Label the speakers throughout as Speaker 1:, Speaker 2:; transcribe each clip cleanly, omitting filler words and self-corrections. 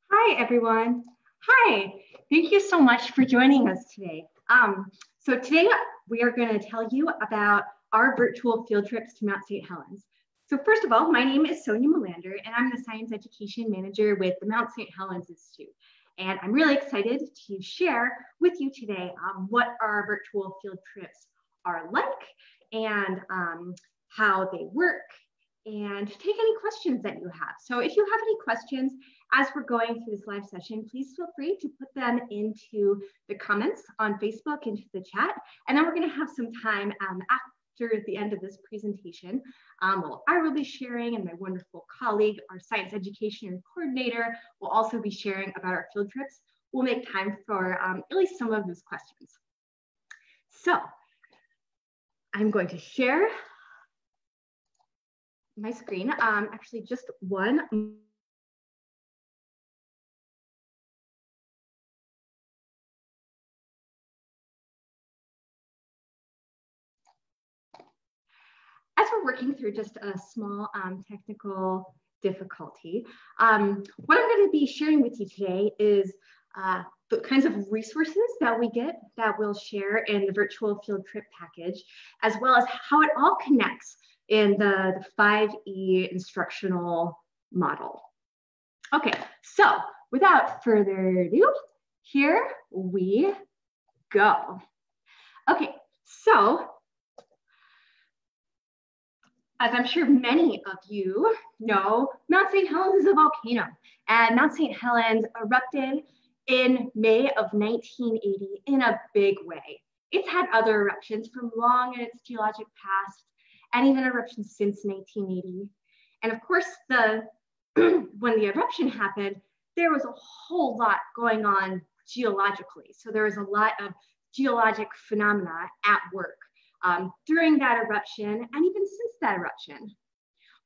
Speaker 1: Hi, everyone. Hi, thank you so much for joining us today. So today we are going to tell you about our virtual field trips to Mount St. Helens. So first of all, my name is Sonia Melander, and I'm the Science Education Manager with the Mount St. Helens Institute. And I'm really excited to share with you today what our virtual field trips are like and how they work, and take any questions that you have. So if you have any questions as we're going through this live session, please feel free to put them into the comments on Facebook, into the chat. And then we're gonna have some time after the end of this presentation. I will be sharing, and my wonderful colleague, our science education coordinator, will also be sharing about our field trips. We'll make time for at least some of those questions. So I'm going to share my screen, actually just one. As we're working through just a small technical difficulty, what I'm going to be sharing with you today is the kinds of resources that we get that we'll share in the virtual field trip package, as well as how it all connects in the 5E instructional model. Okay, so without further ado, here we go. Okay, so as I'm sure many of you know, Mount St. Helens is a volcano, and Mount St. Helens erupted in May of 1980 in a big way. It's had other eruptions from long in its geologic past, and even eruptions since 1980. And of course, when the eruption happened, there was a whole lot going on geologically. So there was a lot of geologic phenomena at work during that eruption and even since that eruption.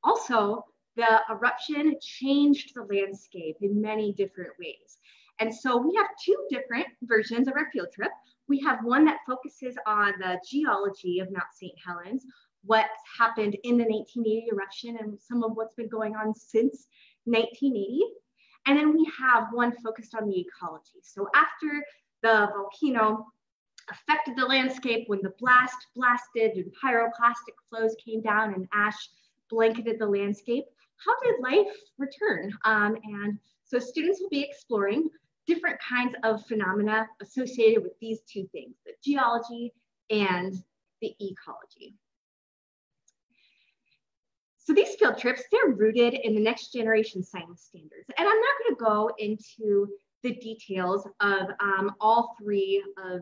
Speaker 1: Also, the eruption changed the landscape in many different ways. And so we have two different versions of our field trip. We have one that focuses on the geology of Mount St. Helens, what's happened in the 1980 eruption and some of what's been going on since 1980. And then we have one focused on the ecology. So after the volcano affected the landscape, when the blast blasted and pyroclastic flows came down and ash blanketed the landscape, how did life return? And so students will be exploring different kinds of phenomena associated with these two things, the geology and the ecology. So these field trips, they're rooted in the next generation science standards. And I'm not going to go into the details of all three of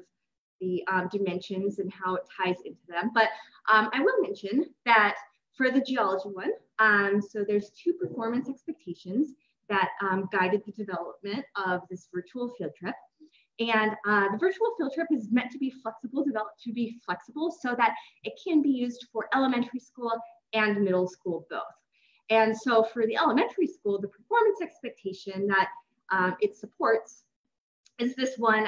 Speaker 1: the dimensions and how it ties into them, but I will mention that for the geology one, so there's two performance expectations that guided the development of this virtual field trip. And the virtual field trip is meant to be flexible, developed to be flexible so that it can be used for elementary school and middle school both. And so for the elementary school, the performance expectation that it supports is this one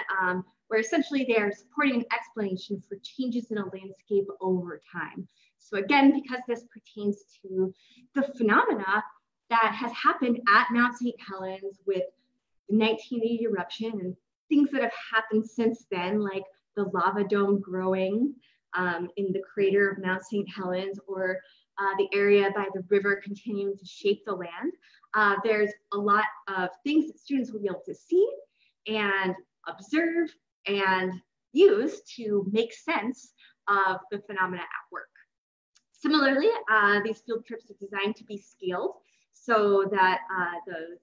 Speaker 1: where essentially they are supporting an explanation for changes in a landscape over time. So again, because this pertains to the phenomena that has happened at Mount St. Helens with the 1980 eruption and things that have happened since then, like the lava dome growing in the crater of Mount St. Helens, or the area by the river continuing to shape the land. There's a lot of things that students will be able to see and observe and use to make sense of the phenomena at work. Similarly, these field trips are designed to be scaled so that the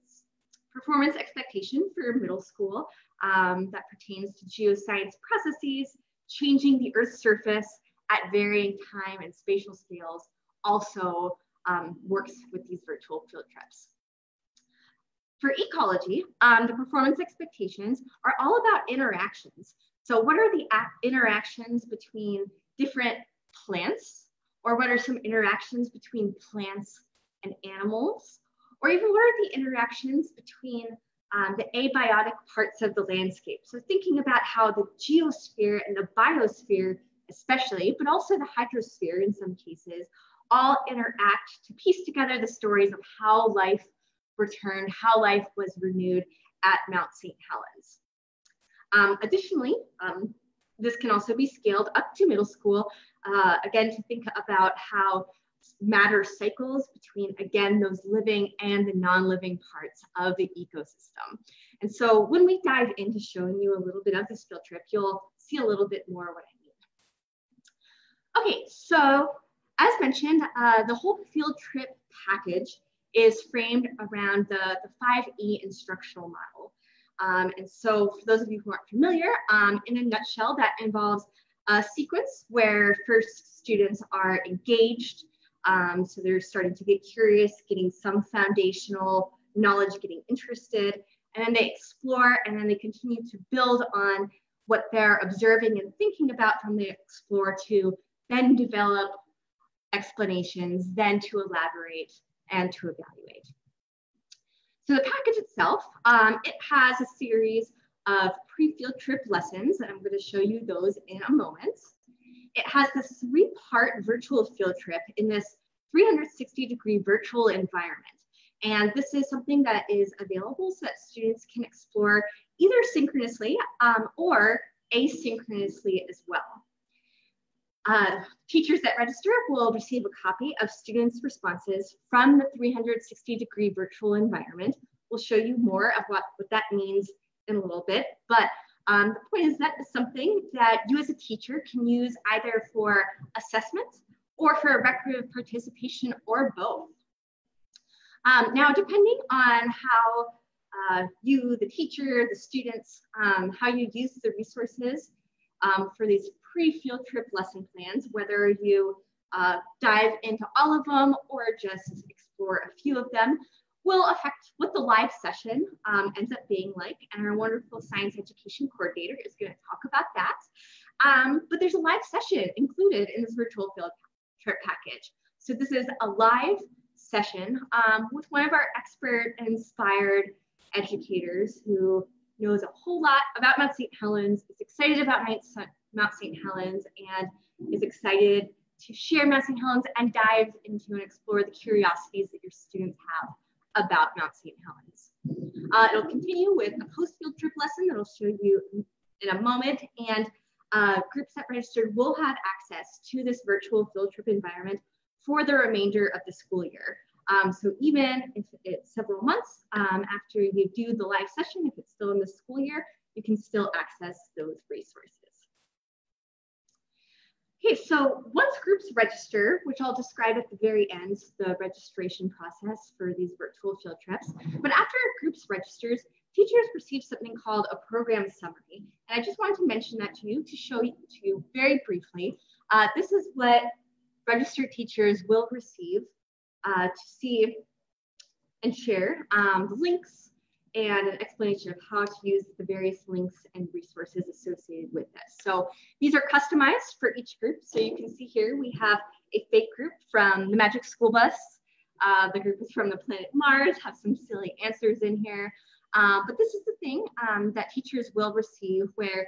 Speaker 1: performance expectation for middle school that pertains to geoscience processes, changing the Earth's surface at varying time and spatial scales, also works with these virtual field trips. For ecology, the performance expectations are all about interactions. So what are the interactions between different plants, or what are some interactions between plants and animals, or even what are the interactions between the abiotic parts of the landscape? So thinking about how the geosphere and the biosphere especially, but also the hydrosphere in some cases, all interact to piece together the stories of how life returned, how life was renewed at Mount St. Helens. Additionally, this can also be scaled up to middle school, again, to think about how matter cycles between, again, those living and the non-living parts of the ecosystem. And so when we dive into showing you a little bit of this field trip, you'll see a little bit more what I mean. Okay, so as mentioned, the whole field trip package is framed around the 5E instructional model. And so for those of you who aren't familiar, in a nutshell, that involves a sequence where first students are engaged. So they're starting to get curious, getting some foundational knowledge, getting interested, and then they explore, and then they continue to build on what they're observing and thinking about from the explore to then develop explanations, then to elaborate and to evaluate. So the package itself, it has a series of pre-field trip lessons, and I'm going to show you those in a moment. It has this 3-part virtual field trip in this 360-degree virtual environment. And this is something that is available so that students can explore either synchronously or asynchronously as well. Teachers that register will receive a copy of students' responses from the 360-degree virtual environment. We'll show you more of what that means in a little bit, but the point is that is something that you as a teacher can use either for assessment or for recreative participation or both. Now, depending on how you, the teacher, the students, how you use the resources for these pre-field trip lesson plans, whether you dive into all of them or just explore a few of them, will affect what the live session ends up being like. And our wonderful science education coordinator is going to talk about that. But there's a live session included in this virtual field trip package. So this is a live session with one of our expert and inspired educators who knows a whole lot about Mount St. Helens, is excited about Mount St. Helens, and is excited to share Mount St. Helens and dive into and explore the curiosities that your students have about Mount St. Helens. It'll continue with a post-field trip lesson that I'll show you in a moment, and groups that registered will have access to this virtual field trip environment for the remainder of the school year. So even if it's several months after you do the live session, if it's still in the school year, you can still access those resources. Okay, so once groups register, which I'll describe at the very end, the registration process for these virtual field trips, but after groups registers, teachers receive something called a program summary. And I just wanted to mention that to you to show you to you very briefly. This is what registered teachers will receive to see and share the links and an explanation of how to use the various links and resources associated with this. So these are customized for each group. So you can see here we have a fake group from the Magic School Bus. The group is from the planet Mars, have some silly answers in here. But this is the thing that teachers will receive where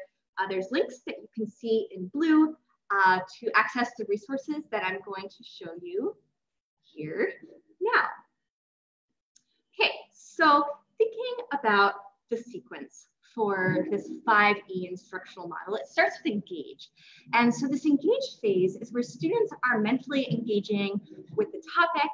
Speaker 1: there's links that you can see in blue to access the resources that I'm going to show you here now. Okay, so thinking about the sequence for this 5E instructional model, it starts with engage. And so this engage phase is where students are mentally engaging with the topic,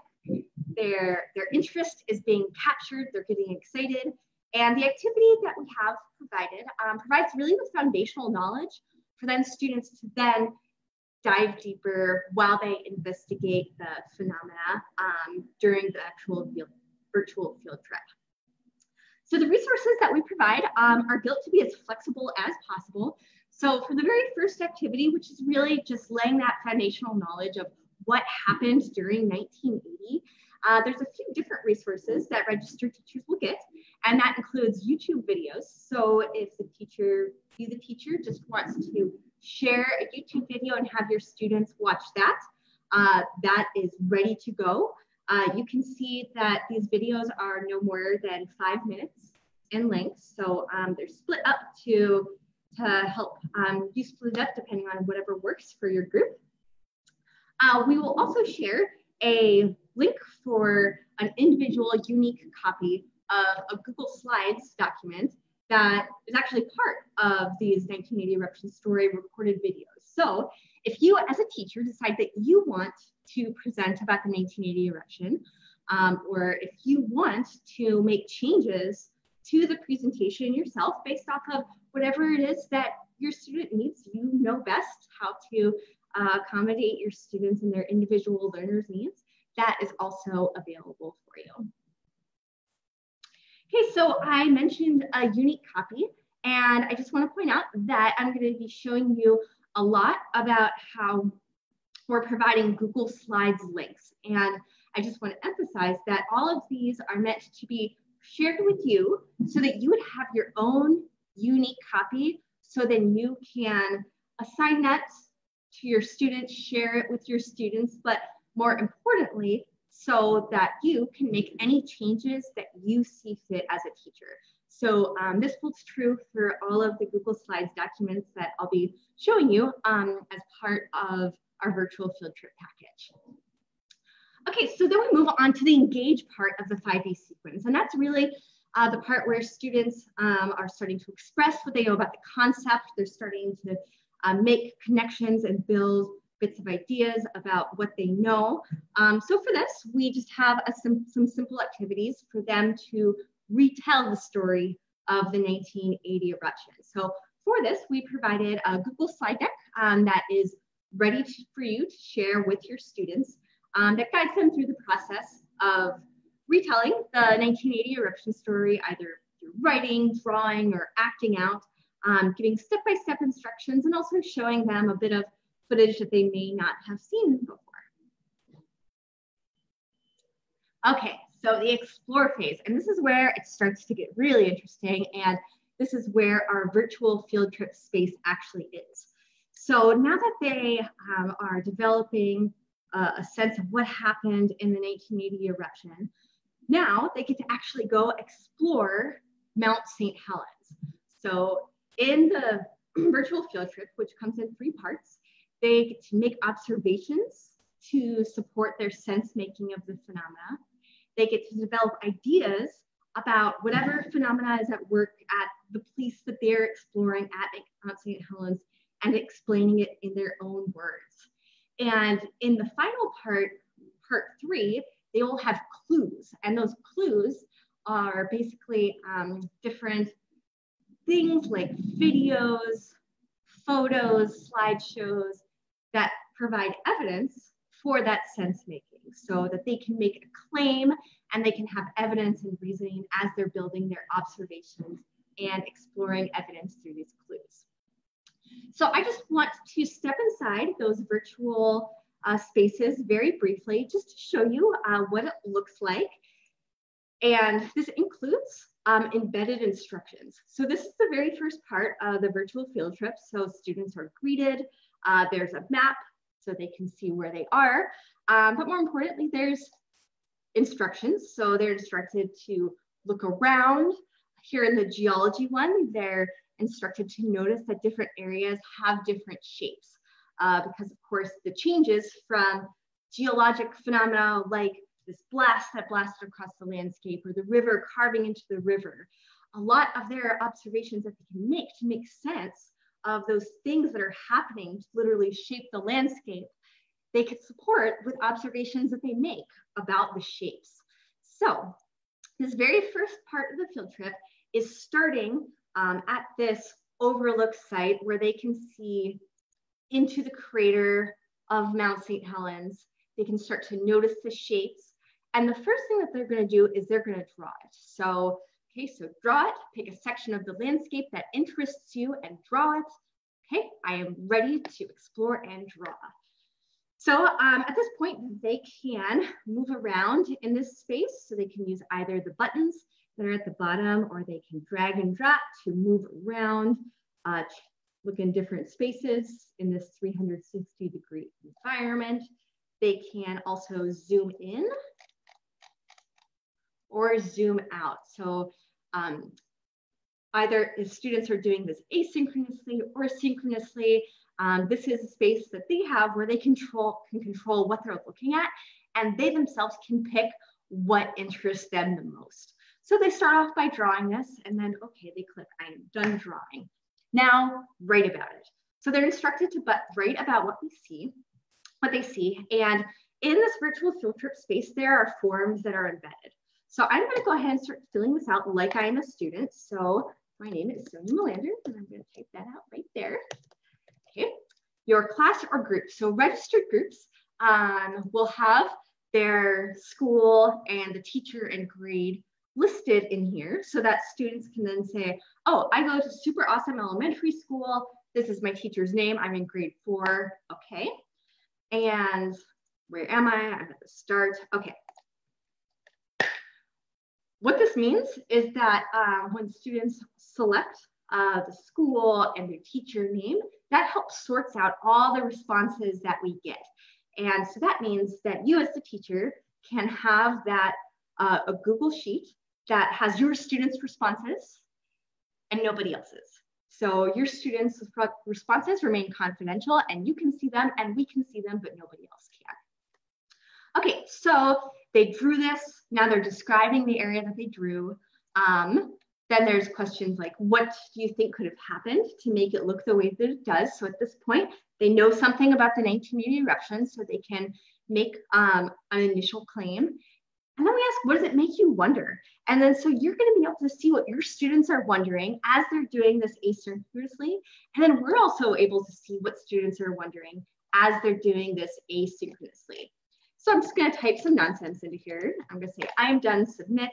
Speaker 1: their interest is being captured, they're getting excited, and the activity that we have provided provides really the foundational knowledge for then students to then dive deeper while they investigate the phenomena during the actual virtual field trip. So the resources that we provide are built to be as flexible as possible. So for the very first activity, which is really just laying that foundational knowledge of what happened during 1980, there's a few different resources that registered teachers will get, and that includes YouTube videos. So if the teacher just wants to share a YouTube video and have your students watch that, that is ready to go. You can see that these videos are no more than 5 minutes in length. So they're split up to help you split it up depending on whatever works for your group. We will also share a link for an individual unique copy of a Google Slides document that is actually part of these 1980 eruption story recorded videos. So if you as a teacher decide that you want to present about the 1980 eruption, or if you want to make changes to the presentation yourself based off of whatever it is that your student needs, you know best how to accommodate your students and their individual learners' needs, that is also available for you. Okay, so I mentioned a unique copy, and I just want to point out that I'm going to be showing you a lot about how we're providing Google Slides links. And I just want to emphasize that all of these are meant to be shared with you so that you would have your own unique copy, so then you can assign that to your students, share it with your students, but more importantly, so that you can make any changes that you see fit as a teacher. So this holds true for all of the Google Slides documents that I'll be showing you as part of our virtual field trip package. Okay, so then we move on to the engage part of the 5E sequence, and that's really the part where students are starting to express what they know about the concept. They're starting to make connections and build bits of ideas about what they know. So for this, we just have some simple activities for them to retell the story of the 1980 eruption. So for this, we provided a Google slide deck that is ready for you to share with your students that guides them through the process of retelling the 1980 eruption story, either through writing, drawing, or acting out, giving step-by-step instructions, and also showing them a bit of footage that they may not have seen before. Okay, so the explore phase, and this is where it starts to get really interesting, and this is where our virtual field trip space actually is. So now that they are developing a sense of what happened in the 1980 eruption, now they get to actually go explore Mount St. Helens. So in the virtual field trip, which comes in 3 parts, they get to make observations to support their sense making of the phenomena. They get to develop ideas about whatever phenomena is at work at the place that they're exploring at Mount St. Helens, and explaining it in their own words. And in the final part, part 3, they will have clues, and those clues are basically different things like videos, photos, slideshows that provide evidence for that sense making, so that they can make a claim and they can have evidence and reasoning as they're building their observations and exploring evidence through these clues. So I just want to step inside those virtual spaces very briefly, just to show you what it looks like. And this includes embedded instructions. So this is the very first part of the virtual field trip. So students are greeted, there's a map so they can see where they are. But more importantly, there's instructions. So they're instructed to look around. Here in the geology one, they're instructed to notice that different areas have different shapes because of course the changes from geologic phenomena like this blast that blasted across the landscape or the river carving into the river, a lot of their observations that they can make to make sense of those things that are happening to literally shape the landscape, they could support with observations that they make about the shapes. So this very first part of the field trip is starting at this overlook site where they can see into the crater of Mount St. Helens. They can start to notice the shapes. And the first thing that they're going to do is they're going to draw it. So, okay, so draw it, pick a section of the landscape that interests you and draw it. Okay, I am ready to explore and draw. So at this point, they can move around in this space. So they can use either the buttons that are at the bottom, or they can drag and drop to move around, look in different spaces in this 360-degree environment. They can also zoom in or zoom out. So either if students are doing this asynchronously or synchronously, this is a space that they have where they can control what they're looking at, and they themselves can pick what interests them the most. So they start off by drawing this, and then, okay, they click, I am done drawing. Now, write about it. So they're instructed to write about what they see. And in this virtual field trip space, there are forms that are embedded. So I'm going to go ahead and start filling this out like I am a student. So my name is Sonia Melander, and I'm going to type that out right there. Okay, your class or group. So registered groups will have their school and the teacher and grade listed in here so that students can then say, oh, I go to super awesome elementary school. This is my teacher's name. I'm in grade 4. Okay. And where am I? I'm at the start. Okay. What this means is that when students select the school and their teacher name, that helps sorts out all the responses that we get. And so that means that you as the teacher can have that a Google sheet that has your students' responses and nobody else's. So your students' responses remain confidential and you can see them and we can see them, but nobody else can. Okay, so they drew this. Now they're describing the area that they drew. Then there's questions like, what do you think could have happened to make it look the way that it does? So at this point, they know something about the 1980 eruption, so they can make an initial claim. And then we ask, what does it make you wonder? And then so you're going to be able to see what your students are wondering as they're doing this asynchronously. And then we're also able to see what students are wondering as they're doing this asynchronously. So I'm just going to type some nonsense into here. I'm going to say, I'm done, submit.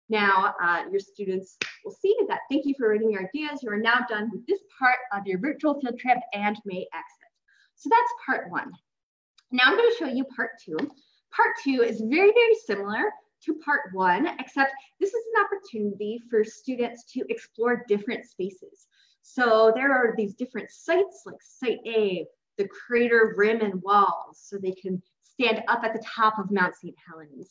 Speaker 1: Now your students will see that. Thank you for writing your ideas. You are now done with this part of your virtual field trip and may exit. So that's part 1. Now I'm going to show you part 2. Part 2 is very, very similar to part 1, except this is an opportunity for students to explore different spaces. So there are these different sites like Site A, the crater rim and walls, so they can stand up at the top of Mount St. Helens.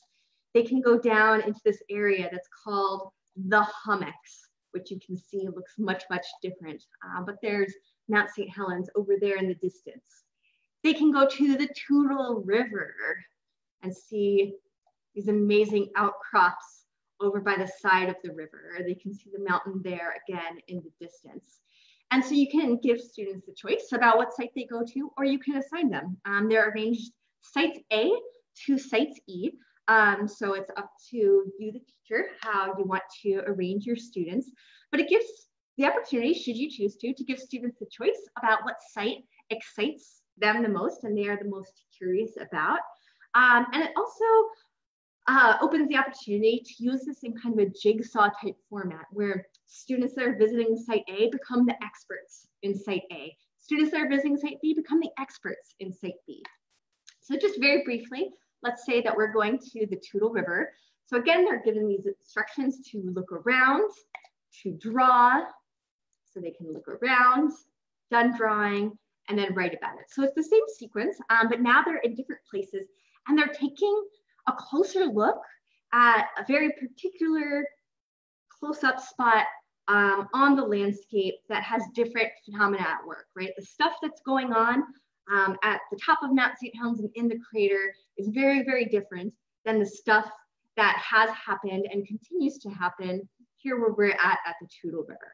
Speaker 1: They can go down into this area that's called the hummocks, which you can see looks much, much different. But there's Mount St. Helens over there in the distance. They can go to the Toutle River and see these amazing outcrops over by the side of the river. They can see the mountain there again in the distance. And so you can give students the choice about what site they go to, or you can assign them. They're arranged sites A to sites E. So it's up to you, the teacher, how you want to arrange your students. But it gives the opportunity, should you choose to give students the choice about what site excites them the most and they are the most curious about. And it also opens the opportunity to use this in kind of a jigsaw type format where students that are visiting site A become the experts in site A. Students that are visiting site B become the experts in site B. So just very briefly, let's say that we're going to the Toutle River. So again, they're given these instructions to look around, to draw, so they can look around, done drawing, and then write about it. So it's the same sequence, but now they're in different places and they're taking a closer look at a very particular close-up spot on the landscape that has different phenomena at work, right? The stuff that's going on at the top of Mount St. Helens and in the crater is very, very different than the stuff that has happened and continues to happen here where we're at the Toutle River.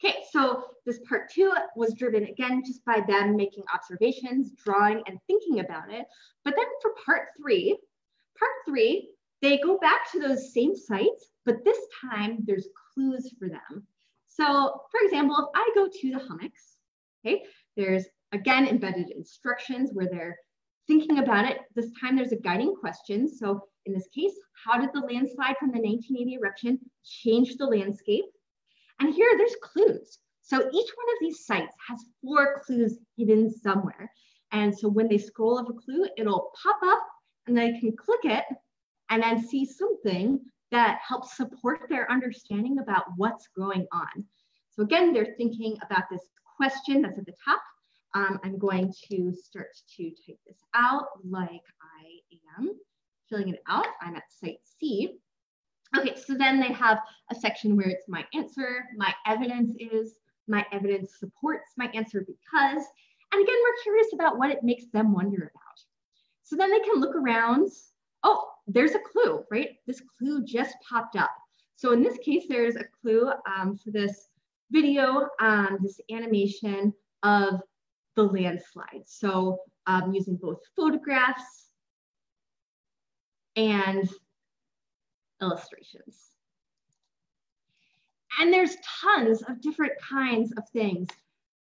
Speaker 1: Okay, so this part 2 was driven again just by them making observations, drawing, and thinking about it. But then for part 3, they go back to those same sites, but this time there's clues for them. So for example, if I go to the hummocks, okay, there's again embedded instructions where they're thinking about it. This time there's a guiding question. So in this case, how did the landslide from the 1980 eruption change the landscape? And here there's clues. So each one of these sites has 4 clues hidden somewhere. And so when they scroll of a clue, it'll pop up and they can click it and then see something that helps support their understanding about what's going on. So again, they're thinking about this question that's at the top. I'm going to start to type this out like I am filling it out. I'm at site C. Okay, so then they have a section where it's my answer, my evidence is, my evidence supports my answer because, and again, we're curious about what it makes them wonder about. So then they can look around. there's a clue, right? This clue just popped up. So in this case, there's a clue for this video, this animation of the landslide. So using both photographs and illustrations. And there's tons of different kinds of things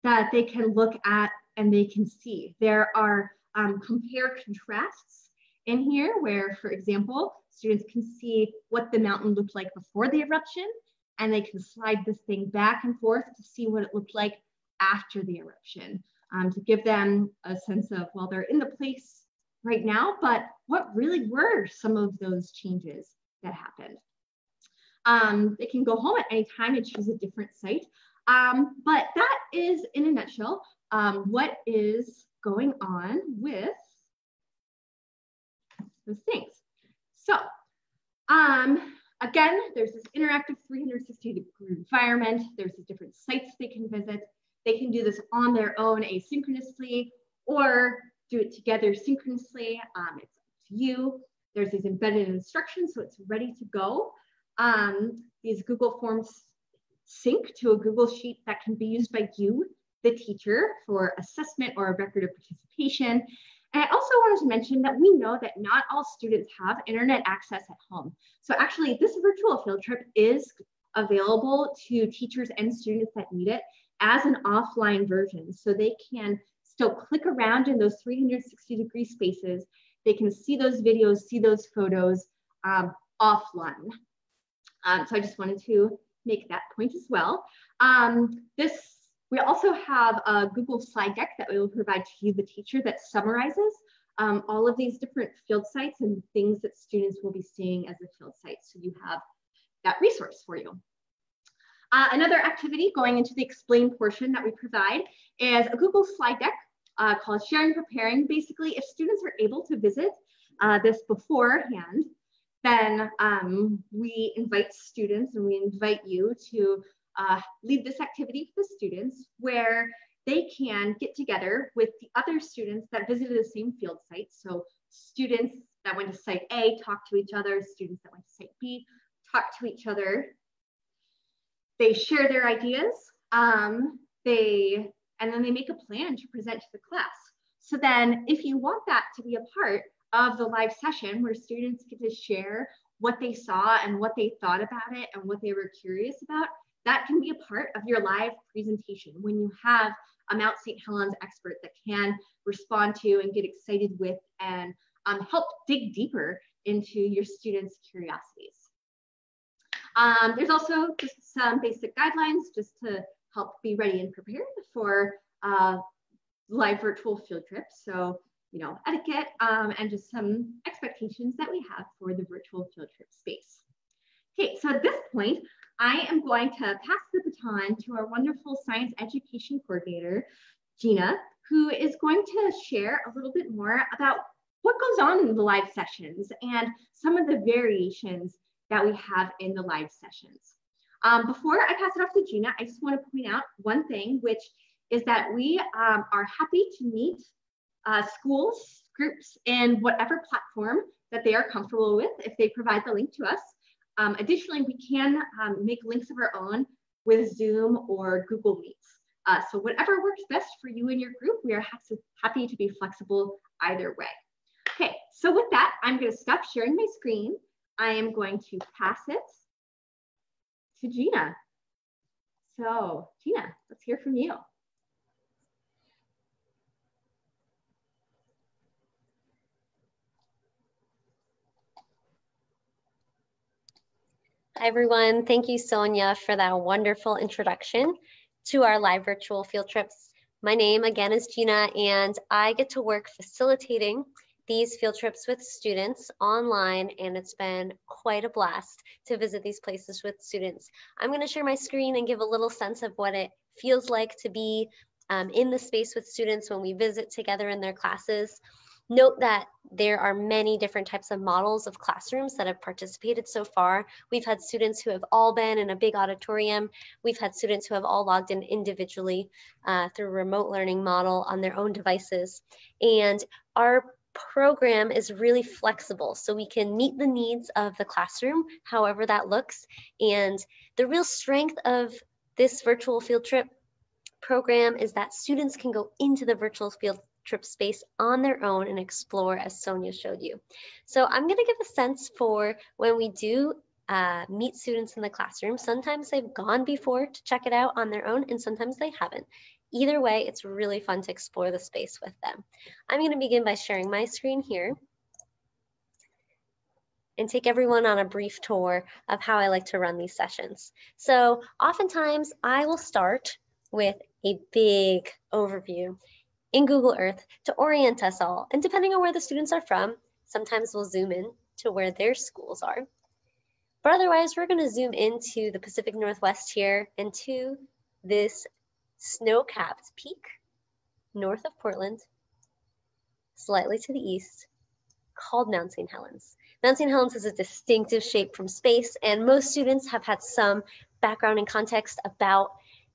Speaker 1: that they can look at and they can see. There are compare contrasts in here where, for example, students can see what the mountain looked like before the eruption, and they can slide this thing back and forth to see what it looked like after the eruption, to give them a sense of, well, they're in the place right now, but what really were some of those changes that happened? They can go home at any time and choose a different site. But that is, in a nutshell, what is going on with those things. So again, there's this interactive 360-degree environment. There's the different sites they can visit. They can do this on their own asynchronously or do it together synchronously. It's up to you. There's these embedded instructions, so it's ready to go. These Google Forms sync to a Google Sheet that can be used by you, the teacher, for assessment or a record of participation. And I also wanted to mention that we know that not all students have internet access at home. So actually, this virtual field trip is available to teachers and students that need it as an offline version. So they can still click around in those 360-degree spaces. They can see those videos, see those photos offline. So I just wanted to make that point as well. We also have a Google slide deck that we will provide to you, the teacher, that summarizes all of these different field sites and things that students will be seeing as a field site. So you have that resource for you. Another activity going into the explain portion that we provide is a Google slide deck called Sharing Preparing. Basically, if students are able to visit this beforehand, then we invite students and we invite you to lead this activity for the students where they can get together with the other students that visited the same field site. So students that went to site A talk to each other, students that went to site B talk to each other. They share their ideas, and then they make a plan to present to the class. So then if you want that to be a part of the live session where students get to share what they saw and what they thought about it and what they were curious about, that can be a part of your live presentation when you have a Mount St. Helens expert that can respond to and get excited with and help dig deeper into your students' curiosities. There's also just some basic guidelines just to help be ready and prepared for live virtual field trips. So, you know, etiquette and just some expectations that we have for the virtual field trip space. Okay, so at this point, I am going to pass the baton to our wonderful science education coordinator, Gina, who is going to share a little bit more about what goes on in the live sessions and some of the variations that we have in the live sessions. Before I pass it off to Gina, I just want to point out one thing, which is that we are happy to meet schools, groups in whatever platform that they are comfortable with if they provide the link to us. Additionally, we can make links of our own with Zoom or Google Meets. So whatever works best for you and your group, we are happy to be flexible either way. Okay, so with that, I'm going to stop sharing my screen. I am going to pass it to Gina. So Gina, let's hear from you.
Speaker 2: Hi, everyone. Thank you, Sonia, for that wonderful introduction to our live virtual field trips. My name, again, is Gina, and I get to work facilitating these field trips with students online, and it's been quite a blast to visit these places with students. I'm going to share my screen and give a little sense of what it feels like to be in the space with students when we visit together in their classes. Note that there are many different types of models of classrooms that have participated so far. We've had students who have all been in a big auditorium. We've had students who have all logged in individually through a remote learning model on their own devices. And our program is really flexible, so we can meet the needs of the classroom, however that looks. And the real strength of this virtual field trip program is that students can go into the virtual field trip space on their own and explore, as Sonia showed you. So I'm going to give a sense for when we do meet students in the classroom. Sometimes they've gone before to check it out on their own, and sometimes they haven't. Either way, it's really fun to explore the space with them. I'm going to begin by sharing my screen here and take everyone on a brief tour of how I like to run these sessions. So oftentimes I will start with a big overview in Google Earth to orient us all. And depending on where the students are from, sometimes we'll zoom in to where their schools are. But otherwise, we're going to zoom into the Pacific Northwest here and to this snow-capped peak north of Portland, slightly to the east, called Mount St. Helens. Mount St. Helens is a distinctive shape from space, and most students have had some background and context about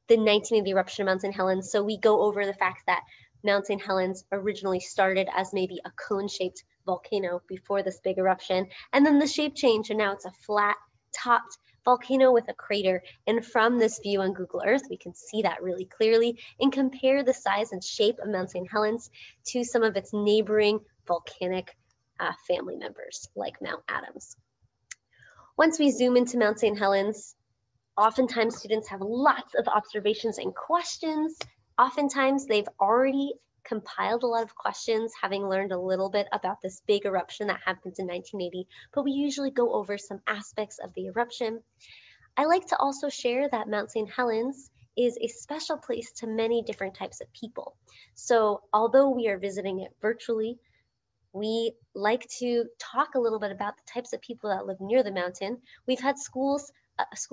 Speaker 2: the 1980 eruption of Mount St. Helens. So we go over the fact that Mount St. Helens originally started as maybe a cone-shaped volcano before this big eruption, and then the shape changed, and now it's a flat-topped volcano with a crater. And from this view on Google Earth, we can see that really clearly and compare the size and shape of Mount St. Helens to some of its neighboring volcanic family members, like Mount Adams. Once we zoom into Mount St. Helens, oftentimes students have lots of observations and questions. Oftentimes they've already compiled a lot of questions, having learned a little bit about this big eruption that happened in 1980, but we usually go over some aspects of the eruption. I like to also share that Mount St. Helens is a special place to many different types of people. So although we are visiting it virtually, we like to talk a little bit about the types of people that live near the mountain. We've had school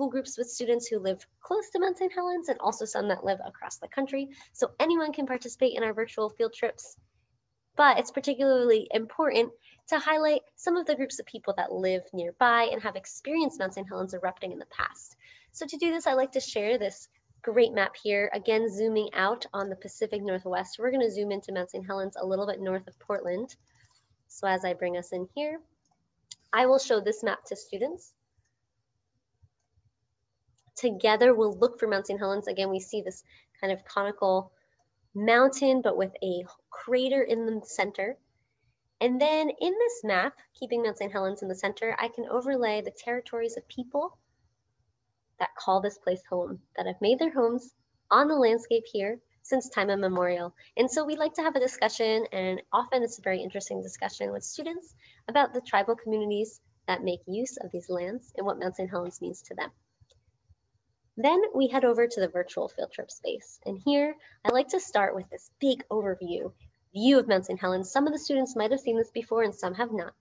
Speaker 2: groups with students who live close to Mount St. Helens and also some that live across the country. So anyone can participate in our virtual field trips. But it's particularly important to highlight some of the groups of people that live nearby and have experienced Mount St. Helens erupting in the past. So to do this, I like to share this great map here. Again, zooming out on the Pacific Northwest, we're going to zoom into Mount St. Helens a little bit north of Portland. So as I bring us in here, I will show this map to students. Together, we'll look for Mount St. Helens. Again, we see this kind of conical mountain, but with a crater in the center. And then in this map, keeping Mount St. Helens in the center, I can overlay the territories of people that call this place home, that have made their homes on the landscape here since time immemorial. And so we like to have a discussion, and often it's a very interesting discussion with students about the tribal communities that make use of these lands and what Mount St. Helens means to them. Then we head over to the virtual field trip space. And here, I like to start with this big overview view of Mount St. Helens. Some of the students might have seen this before and some have not.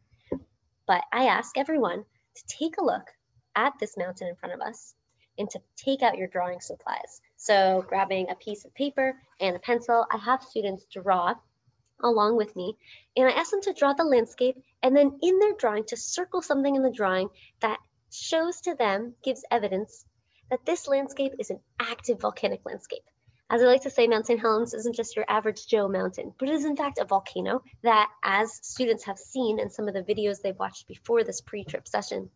Speaker 2: But I ask everyone to take a look at this mountain in front of us and to take out your drawing supplies. So grabbing a piece of paper and a pencil, I have students draw along with me, and I ask them to draw the landscape, and then in their drawing to circle something in the drawing that shows to them, gives evidence that this landscape is an active volcanic landscape. As I like to say, Mount St. Helens isn't just your average Joe mountain, but it is in fact a volcano that, as students have seen in some of the videos they've watched before this pre-trip session,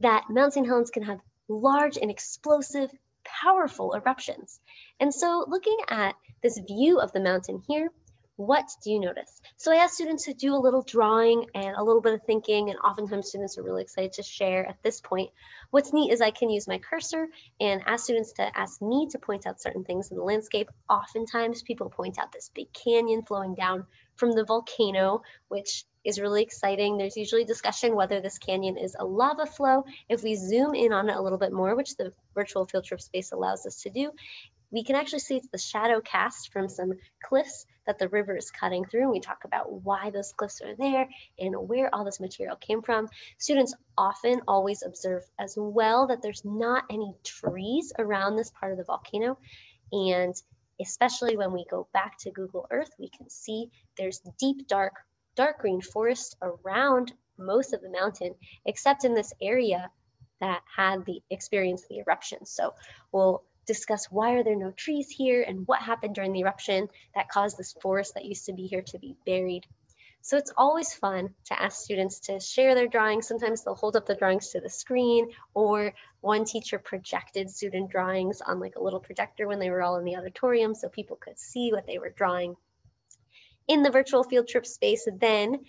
Speaker 2: that Mount St. Helens can have large and explosive, powerful eruptions. And so looking at this view of the mountain here, what do you notice? So I ask students to do a little drawing and a little bit of thinking, and oftentimes students are really excited to share at this point. What's neat is I can use my cursor and ask students to ask me to point out certain things in the landscape. Oftentimes people point out this big canyon flowing down from the volcano, which is really exciting. There's usually discussion whether this canyon is a lava flow. If we zoom in on it a little bit more, which the virtual field trip space allows us to do, we can actually see it's the shadow cast from some cliffs that the river is cutting through. And we talk about why those cliffs are there and where all this material came from. Students often always observe as well that there's not any trees around this part of the volcano. And especially when we go back to Google Earth, we can see there's deep, dark green forest around most of the mountain, except in this area that had the experienced the eruption. So we'll discuss why are there no trees here and what happened during the eruption that caused this forest that used to be here to be buried. So it's always fun to ask students to share their drawings. Sometimes they'll hold up the drawings to the screen, or one teacher projected student drawings on like a little projector when they were all in the auditorium so people could see what they were drawing. In the virtual field trip space, then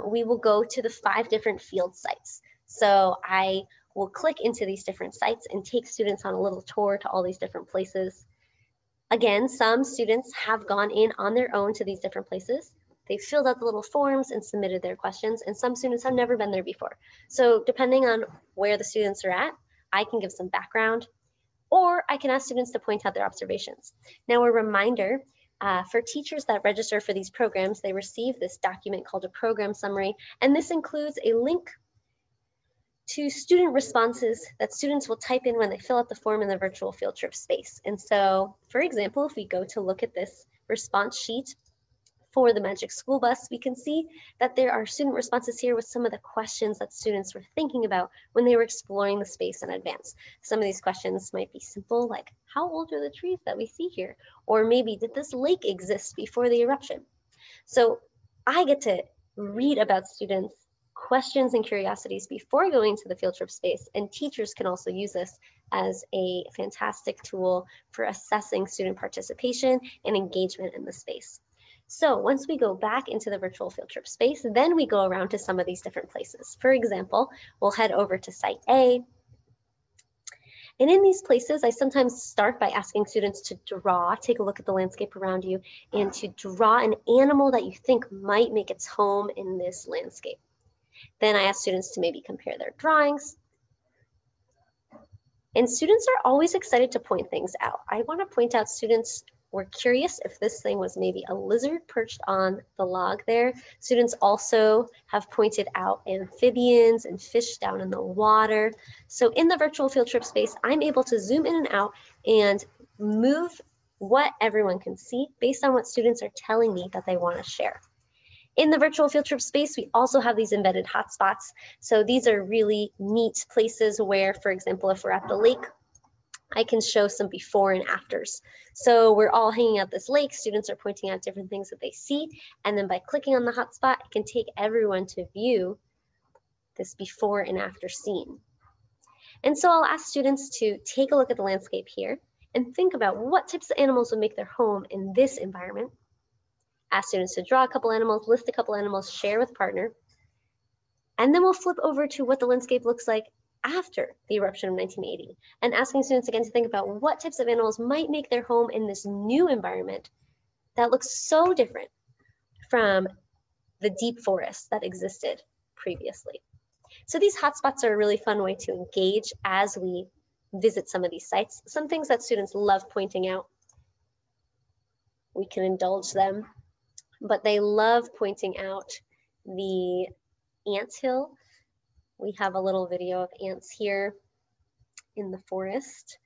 Speaker 2: we will go to the 5 different field sites. So I will click into these different sites and take students on a little tour to all these different places. Again, some students have gone in on their own to these different places. They've filled out the little forms and submitted their questions, and some students have never been there before. So depending on where the students are at, I can give some background, or I can ask students to point out their observations. Now, a reminder, for teachers that register for these programs, they receive this document called a program summary, and this includes a link to student responses that students will type in when they fill out the form in the virtual field trip space. And so, for example, if we go to look at this response sheet for the Magic School Bus, we can see that there are student responses here with some of the questions that students were thinking about when they were exploring the space in advance. Some of these questions might be simple, like how old are the trees that we see here? Or maybe, did this lake exist before the eruption? So I get to read about students' questions and curiosities before going to the field trip space, and teachers can also use this as a fantastic tool for assessing student participation and engagement in the space. So once we go back into the virtual field trip space, then we go around to some of these different places. For example, we'll head over to Site A. And in these places, I sometimes start by asking students to draw, take a look at the landscape around you, and to draw an animal that you think might make its home in this landscape. Then I ask students to maybe compare their drawings. And students are always excited to point things out. I want to point out students were curious if this thing was maybe a lizard perched on the log there. Students also have pointed out amphibians and fish down in the water. So in the virtual field trip space, I'm able to zoom in and out and move what everyone can see based on what students are telling me that they want to share. In the virtual field trip space, we also have these embedded hotspots. So these are really neat places where, for example, if we're at the lake, I can show some before and afters. So we're all hanging out this lake, students are pointing out different things that they see, and then by clicking on the hotspot, I can take everyone to view this before and after scene. And so I'll ask students to take a look at the landscape here and think about what types of animals would make their home in this environment. Ask students to draw a couple animals, list a couple animals, share with partner, and then we'll flip over to what the landscape looks like after the eruption of 1980, and asking students again to think about what types of animals might make their home in this new environment that looks so different from the deep forest that existed previously. So these hotspots are a really fun way to engage as we visit some of these sites. Some things that students love pointing out, we can indulge them, but they love pointing out the anthill. We have a little video of ants here in the forest.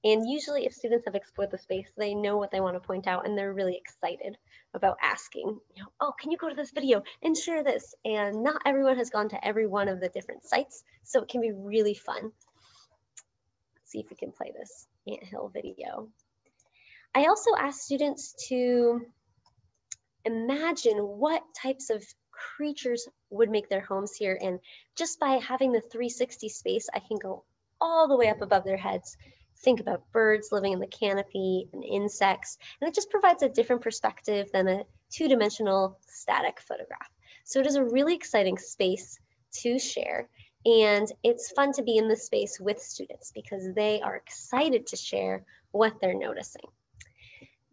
Speaker 2: And usually if students have explored the space, they know what they want to point out, and they're really excited about asking, oh, can you go to this video and share this? And not everyone has gone to every one of the different sites, so it can be really fun. Let's see if we can play this anthill video. I also ask students to imagine what types of creatures would make their homes here, and just by having the 360 space, I can go all the way up above their heads, think about birds living in the canopy and insects, and it just provides a different perspective than a two-dimensional static photograph. So it is a really exciting space to share, and it's fun to be in this space with students because they are excited to share what they're noticing.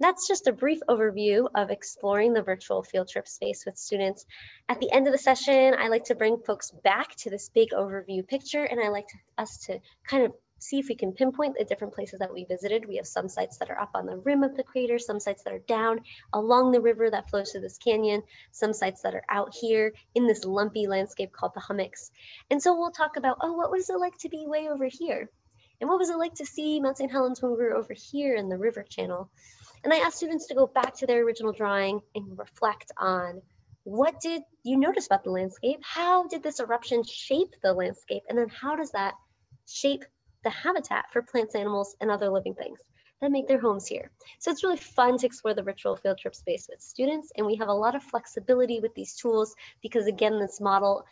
Speaker 2: That's just a brief overview of exploring the virtual field trip space with students. At the end of the session, I like to bring folks back to this big overview picture, and I like us to kind of see if we can pinpoint the different places that we visited. We have some sites that are up on the rim of the crater, some sites that are down along the river that flows through this canyon, some sites that are out here in this lumpy landscape called the hummocks. And so we'll talk about, oh, what was it like to be way over here? And what was it like to see Mount St. Helens when we were over here in the river channel? And I asked students to go back to their original drawing and reflect on, what did you notice about the landscape? How did this eruption shape the landscape? And then how does that shape the habitat for plants, animals, and other living things? that make their homes here. So it's really fun to explore the virtual field trip space with students, and we have a lot of flexibility with these tools because, again, this model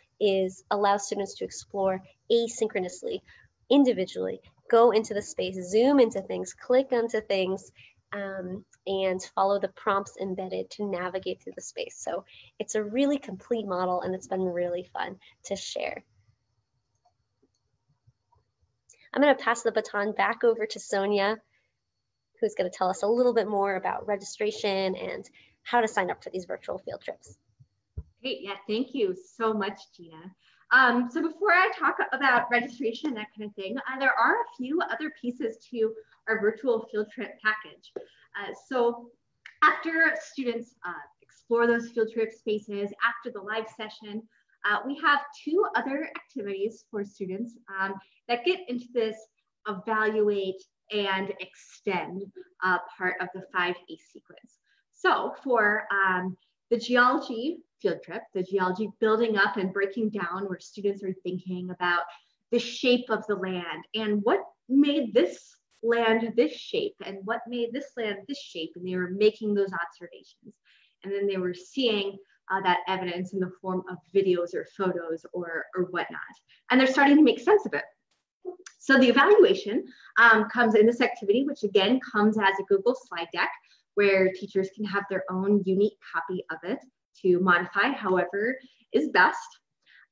Speaker 2: allows students to explore asynchronously, individually, go into the space, zoom into things, click onto things, and follow the prompts embedded to navigate through the space. So it's a really complete model, and it's been really fun to share. I'm going to pass the baton back over to Sonia, who's going to tell us a little bit more about registration and how to sign up for these virtual field trips.
Speaker 1: Great, yeah, thank you so much, Gina. So before I talk about registration and that kind of thing, there are a few other pieces to our virtual field trip package. So after students explore those field trip spaces, after the live session, we have two other activities for students that get into this evaluate and extend part of the 5A sequence. So for the geology field trip, the geology building up and breaking down, where students are thinking about the shape of the land and what made this land this shape and what made this land this shape, and they were making those observations. And then they were seeing that evidence in the form of videos or photos or whatnot. And they're starting to make sense of it. So the evaluation comes in this activity, which again comes as a Google slide deck, where teachers can have their own unique copy of it to modify however is best.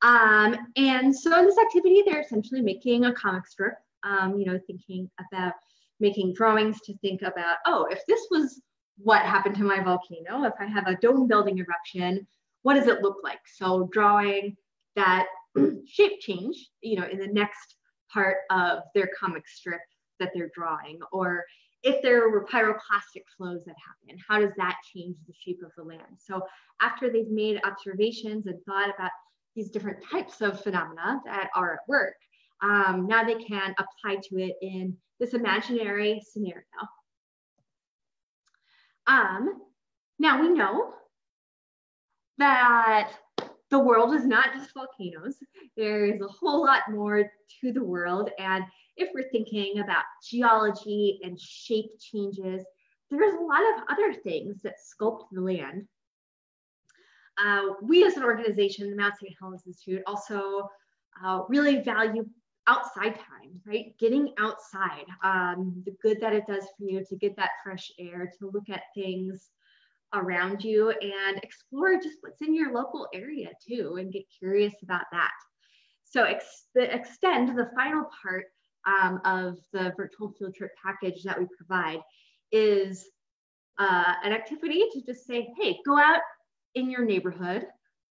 Speaker 1: And so in this activity, they're essentially making a comic strip, thinking about making drawings to think about, oh, if this was what happened to my volcano, if I have a dome building eruption, what does it look like? So drawing that shape change, in the next part of their comic strip that they're drawing, or if there were pyroclastic flows that happen, how does that change the shape of the land? So after they've made observations and thought about these different types of phenomena that are at work, now they can apply to it in this imaginary scenario. Now we know that the world is not just volcanoes. There is a whole lot more to the world. And if we're thinking about geology and shape changes, there's a lot of other things that sculpt the land. We as an organization, the St Helens Institute, also really value outside time, right? Getting outside, the good that it does for you to get that fresh air, to look at things around you and explore just what's in your local area too, and get curious about that. So extend, the final part of the virtual field trip package that we provide, is an activity to just say, hey, go out in your neighborhood.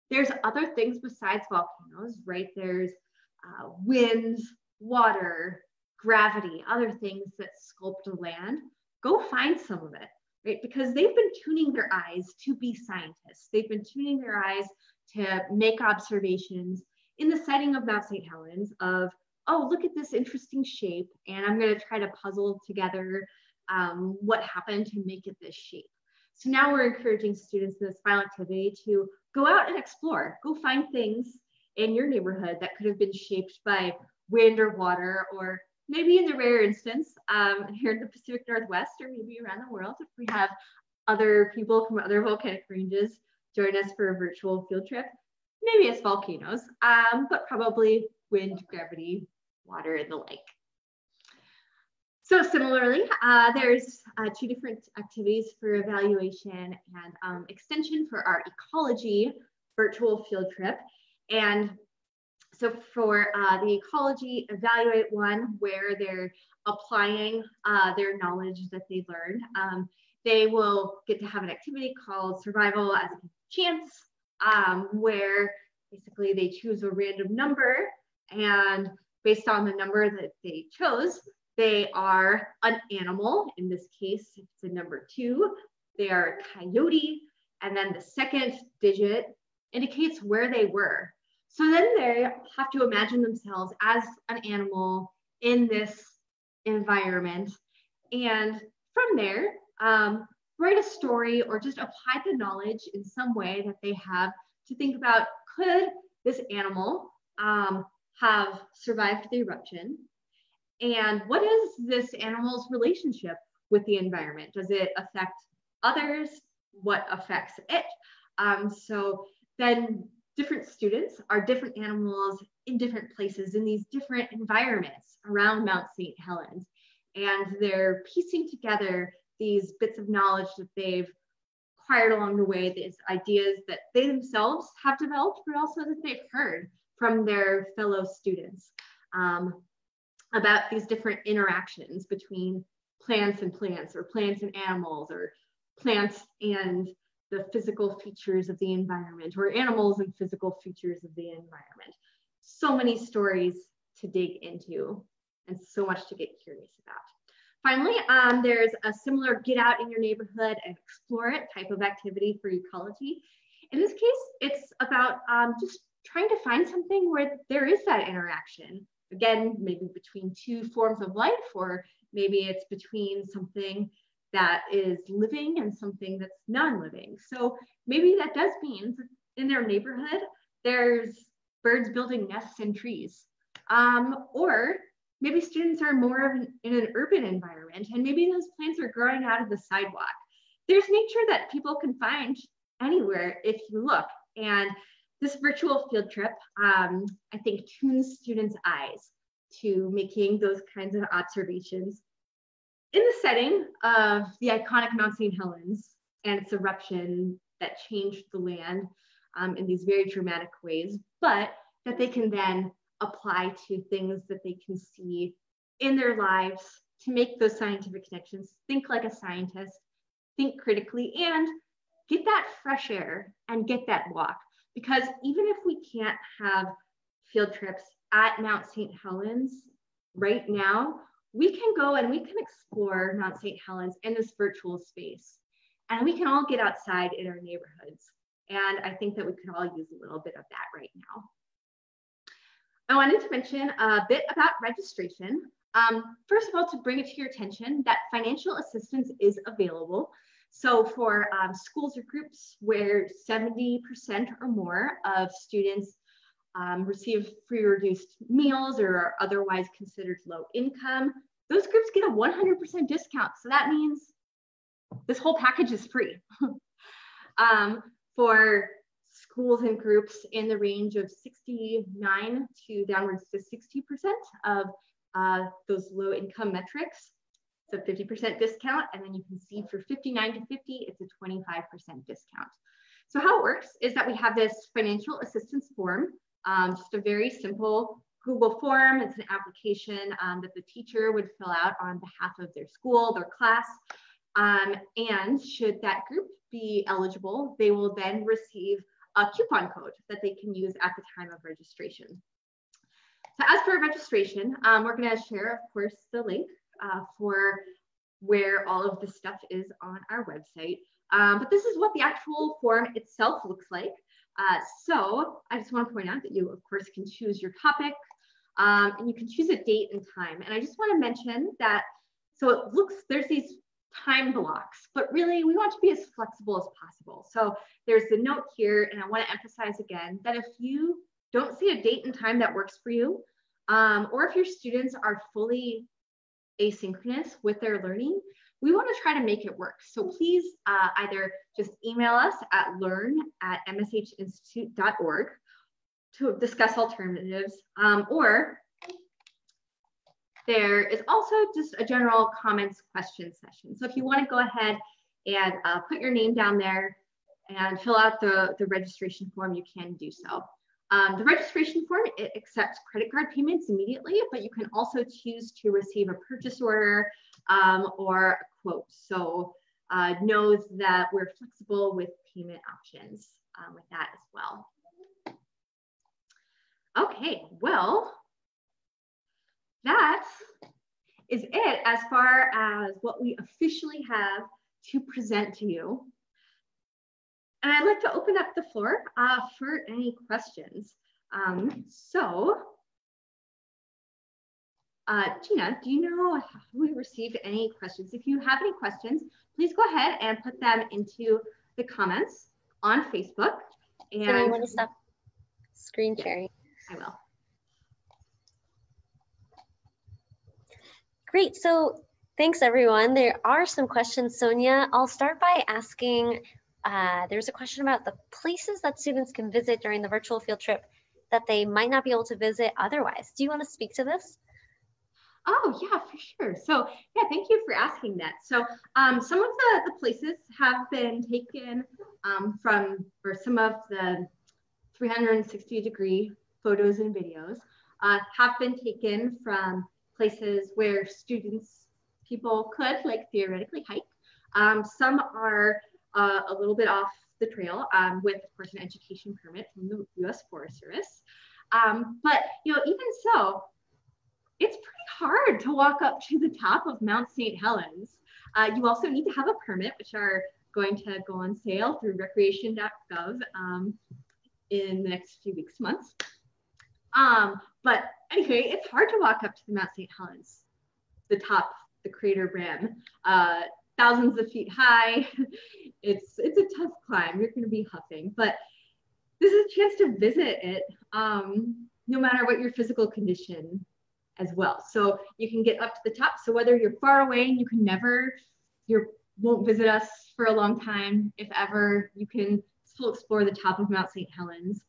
Speaker 1: There's other things besides volcanoes, right? There's winds, water, gravity, other things that sculpt the land. Go find some of it, right? Because they've been tuning their eyes to be scientists. They've been tuning their eyes to make observations in the setting of Mount St. Helens of, oh, look at this interesting shape, and I'm going to try to puzzle together what happened to make it this shape. So now we're encouraging students in this final activity to go out and explore, go find things in your neighborhood that could have been shaped by wind or water, or maybe in the rare instance here in the Pacific Northwest, or maybe around the world, if we have other people from other volcanic ranges join us for a virtual field trip, maybe it's volcanoes, but probably wind, gravity, water, and the like. So similarly, there's two different activities for evaluation and extension for our ecology virtual field trip. And so for the ecology evaluate one, where they're applying their knowledge that they learned, they will get to have an activity called survival as a chance, where basically they choose a random number, and based on the number that they chose, they are an animal. In this case, it's a number 2. They are a coyote, and then the second digit indicates where they were. So then they have to imagine themselves as an animal in this environment. And from there, write a story or just apply the knowledge in some way that they have to think about, could this animal have survived the eruption? And what is this animal's relationship with the environment? Does it affect others? What affects it? So then different students are different animals in different places in these different environments around Mount St. Helens. And they're piecing together these bits of knowledge that they've acquired along the way, these ideas that they themselves have developed, but also that they've heard from their fellow students about these different interactions between plants and plants, or plants and animals, or plants and the physical features of the environment, or animals and physical features of the environment. So many stories to dig into and so much to get curious about. Finally, there's a similar get out in your neighborhood and explore it type of activity for ecology. In this case, it's about just trying to find something where there is that interaction. Again, maybe between two forms of life, or maybe it's between something that is living and something that's non-living. So maybe that does mean in their neighborhood, there's birds building nests in trees. Or maybe students are more in an urban environment, and maybe those plants are growing out of the sidewalk. There's nature that people can find anywhere if you look. And this virtual field trip, I think, tunes students' eyes to making those kinds of observations in the setting of the iconic Mount St. Helens and its eruption that changed the land in these very dramatic ways, but that they can then apply to things that they can see in their lives to make those scientific connections, think like a scientist, think critically, and get that fresh air and get that walk. Because even if we can't have field trips at Mount St. Helens right now, we can go and we can explore Mount St. Helens in this virtual space. And we can all get outside in our neighborhoods. And I think that we could all use a little bit of that right now. I wanted to mention a bit about registration. First of all, to bring it to your attention that financial assistance is available. So for schools or groups where 70% or more of students receive free or reduced meals or are otherwise considered low income, those groups get a 100% discount. So that means this whole package is free. For schools and groups in the range of 69 to downwards to 60% of those low income metrics, it's a 50% discount. And then you can see for 59 to 50, it's a 25% discount. So how it works is that we have this financial assistance form, just a very simple Google form. It's an application that the teacher would fill out on behalf of their school, their class. And should that group be eligible, they will then receive a coupon code that they can use at the time of registration. So as for registration, we're going to share, of course, the link for where all of this stuff is on our website. But this is what the actual form itself looks like. So I just want to point out that you, of course, can choose your topic and you can choose a date and time. And I just want to mention that, so it looks, there's these time blocks, but really we want to be as flexible as possible. So there's the note here, and I want to emphasize again that if you don't see a date and time that works for you, or if your students are fully asynchronous with their learning, we want to try to make it work. So please either just email us at learn@mshinstitute.org to discuss alternatives, or there is also just a general comments question session. So if you want to go ahead and put your name down there and fill out the registration form, you can do so. The registration form, it accepts credit card payments immediately, but you can also choose to receive a purchase order or a quote. So know that we're flexible with payment options with that as well. Okay, well, that is it as far as what we officially have to present to you. And I'd like to open up the floor for any questions. Gina, do you know if we received any questions? If you have any questions, please go ahead and put them into the comments on Facebook. And
Speaker 2: so you want to stop screen sharing?
Speaker 1: I will.
Speaker 2: Great. So Thanks, everyone. There are some questions, Sonia. I'll start by asking, there's a question about the places that students can visit during the virtual field trip that they might not be able to visit otherwise. Do you want to speak to this?
Speaker 1: Oh, yeah, for sure. So, yeah, thank you for asking that. So, some of the places have been taken or some of the 360-degree photos and videos have been taken from places where people could like theoretically hike. Some are a little bit off the trail with, of course, an education permit from the U.S. Forest Service. But, even so, it's pretty hard to walk up to the top of Mount St. Helens. You also need to have a permit, which are going to go on sale through recreation.gov in the next few weeks, months. But anyway, it's hard to walk up to the Mount St. Helens, the top, the crater rim, thousands of feet high. It's a tough climb. You're going to be huffing, but this is a chance to visit it, no matter what your physical condition as well. So you can get up to the top. So whether you're far away and you won't visit us for a long time, if ever, you can still explore the top of Mount St. Helens.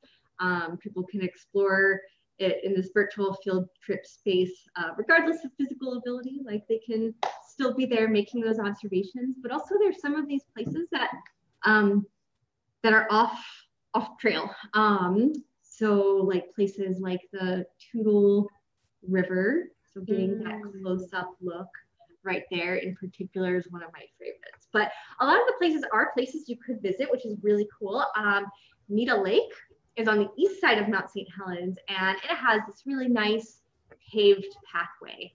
Speaker 1: People can explore it in this virtual field trip space, regardless of physical ability. Like, they can still be there making those observations, but also there's some of these places that are off trail. So like places like the Toutle River. So getting that close-up look right there in particular is one of my favorites. But a lot of the places are places you could visit, which is really cool. Nita Lake is on the east side of Mount St. Helens, and it has this really nice paved pathway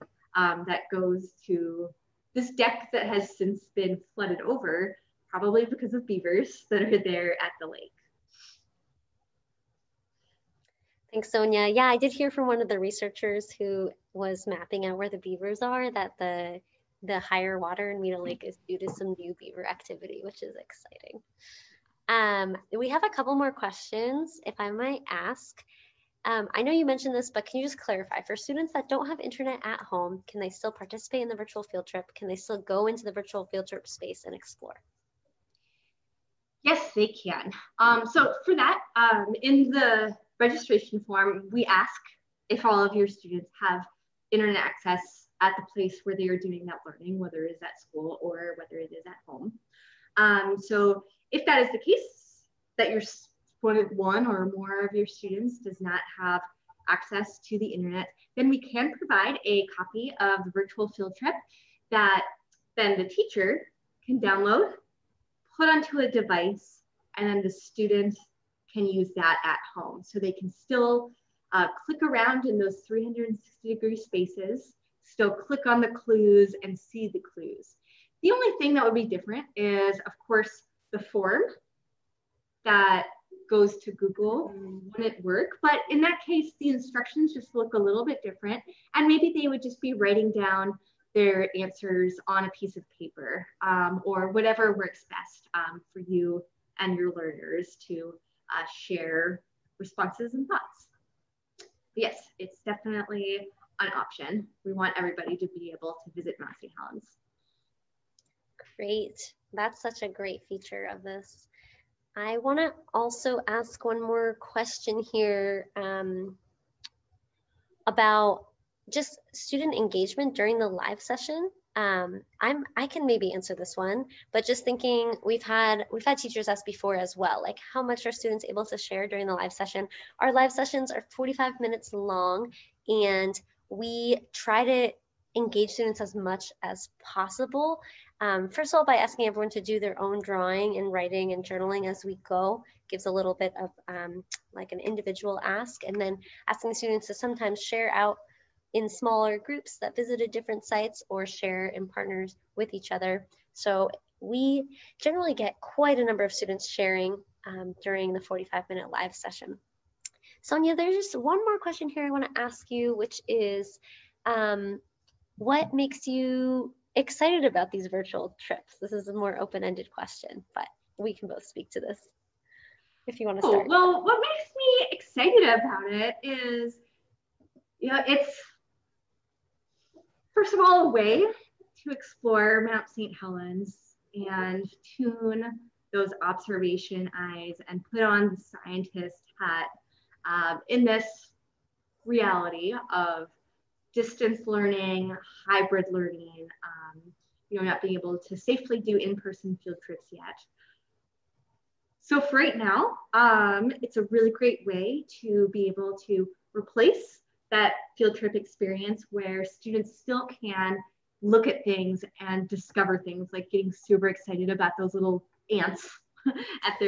Speaker 1: that goes to this deck that has since been flooded over, probably because of beavers that are there at the lake.
Speaker 2: Thanks, Sonia. Yeah, I did hear from one of the researchers who was mapping out where the beavers are that the higher water in Nita Lake is due to some new beaver activity, which is exciting. We have a couple more questions, if I might ask. I know you mentioned this, but can you just clarify, for students that don't have internet at home, can they still participate in the virtual field trip? Can they still go into the virtual field trip space and explore?
Speaker 1: Yes, they can. So for that, in the registration form, we ask if all of your students have internet access at the place where they are doing that learning, whether it is at school or whether it is at home. So if that is the case, that one or more of your students does not have access to the internet, then we can provide a copy of the virtual field trip that then the teacher can download, put onto a device, and then the student can use that at home. So they can still click around in those 360-degree spaces, still click on the clues and see the clues. The only thing that would be different is, of course, the form that goes to Google wouldn't work. But in that case, the instructions just look a little bit different. And maybe they would just be writing down their answers on a piece of paper or whatever works best for you and your learners to share responses and thoughts. But yes, it's definitely an option. We want everybody to be able to visit Mount St. Helens.
Speaker 2: Great. That's such a great feature of this. I want to also ask one more question here about just student engagement during the live session. I can maybe answer this one, but just thinking, we've had teachers ask before as well, like how much are students able to share during the live session? Our live sessions are 45 minutes long, and we try to engage students as much as possible. First of all, by asking everyone to do their own drawing and writing and journaling as we go, gives a little bit of like an individual ask, and then asking students to sometimes share out in smaller groups that visited different sites or share in partners with each other. So we generally get quite a number of students sharing during the 45-minute live session. Sonia, there's just one more question here I want to ask you, which is, what makes you excited about these virtual trips? This is a more open-ended question, but we can both speak to this if you want to start.
Speaker 1: Well, what makes me excited about it is, it's, first of all, a way to explore Mount St. Helens and tune those observation eyes and put on the scientist hat in this reality of distance learning, hybrid learning, not being able to safely do in-person field trips yet. So for right now, it's a really great way to be able to replace that field trip experience where students still can look at things and discover things, like getting super excited about those little ants at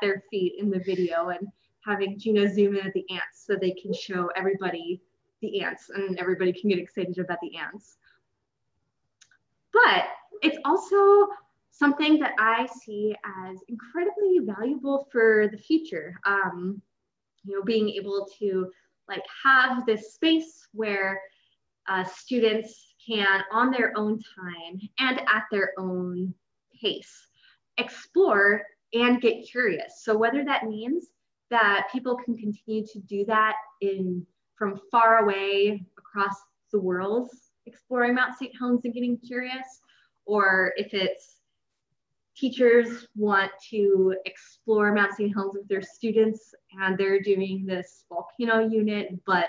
Speaker 1: their feet in the video, and having Gina zoom in at the ants so they can show everybody the ants and everybody can get excited about the ants. But it's also something that I see as incredibly valuable for the future. Being able to have this space where students can, on their own time and at their own pace, explore and get curious. So whether that means that people can continue to do that from far away across the world, exploring Mount St. Helens and getting curious, or if it's teachers want to explore Mount St. Helens with their students and they're doing this volcano unit, but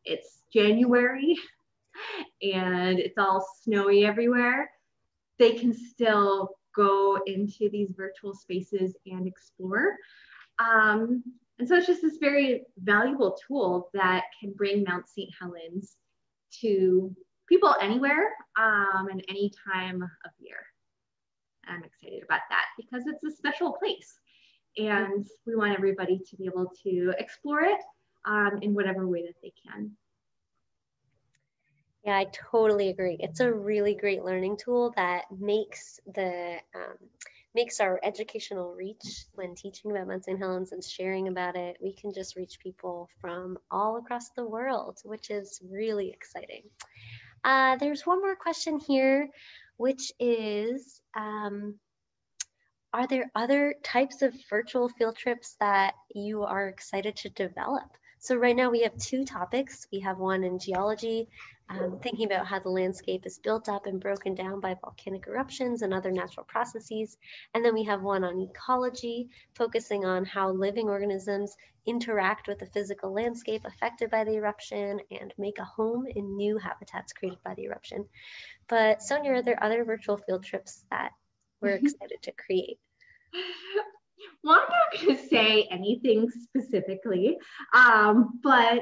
Speaker 1: it's January and it's all snowy everywhere, they can still go into these virtual spaces and explore. And so it's just this very valuable tool that can bring Mount St. Helens to people anywhere and any time of year. I'm excited about that because it's a special place and we want everybody to be able to explore it in whatever way that they can.
Speaker 2: Yeah, I totally agree. It's a really great learning tool that makes our educational reach when teaching about Mount St. Helens and sharing about it. We can just reach people from all across the world, which is really exciting. There's one more question here, which is, are there other types of virtual field trips that you are excited to develop? So right now we have two topics. We have one in geology, thinking about how the landscape is built up and broken down by volcanic eruptions and other natural processes. And then we have one on ecology, focusing on how living organisms interact with the physical landscape affected by the eruption and make a home in new habitats created by the eruption. But Sonia, are there other virtual field trips that we're excited to create?
Speaker 1: Well, I'm not going to say anything specifically, but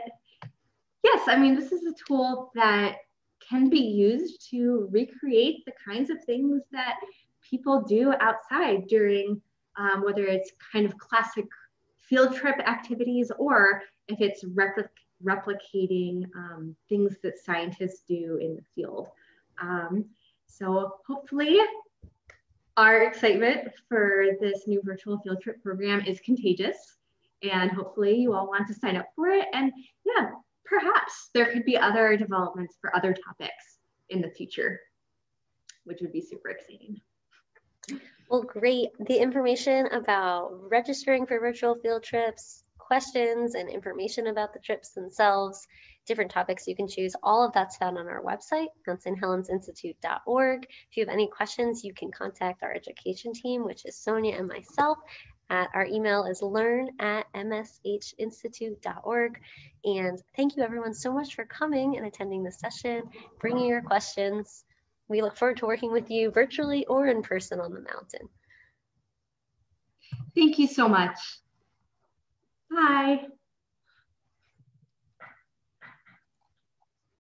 Speaker 1: yes, I mean, this is a tool that can be used to recreate the kinds of things that people do outside during, whether it's kind of classic field trip activities or if it's replicating things that scientists do in the field. So hopefully our excitement for this new virtual field trip program is contagious, and hopefully you all want to sign up for it. And yeah, perhaps there could be other developments for other topics in the future, which would be super exciting.
Speaker 2: Well, great. The information about registering for virtual field trips, questions and information about the trips themselves, different topics you can choose, all of that's found on our website, StHelensInstitute.org. If you have any questions, you can contact our education team, which is Sonia and myself. Our email is learn@mshinstitute.org. And thank you everyone so much for coming and attending this session, bringing your questions. We look forward to working with you virtually or in person on the mountain.
Speaker 1: Thank you so much. Bye.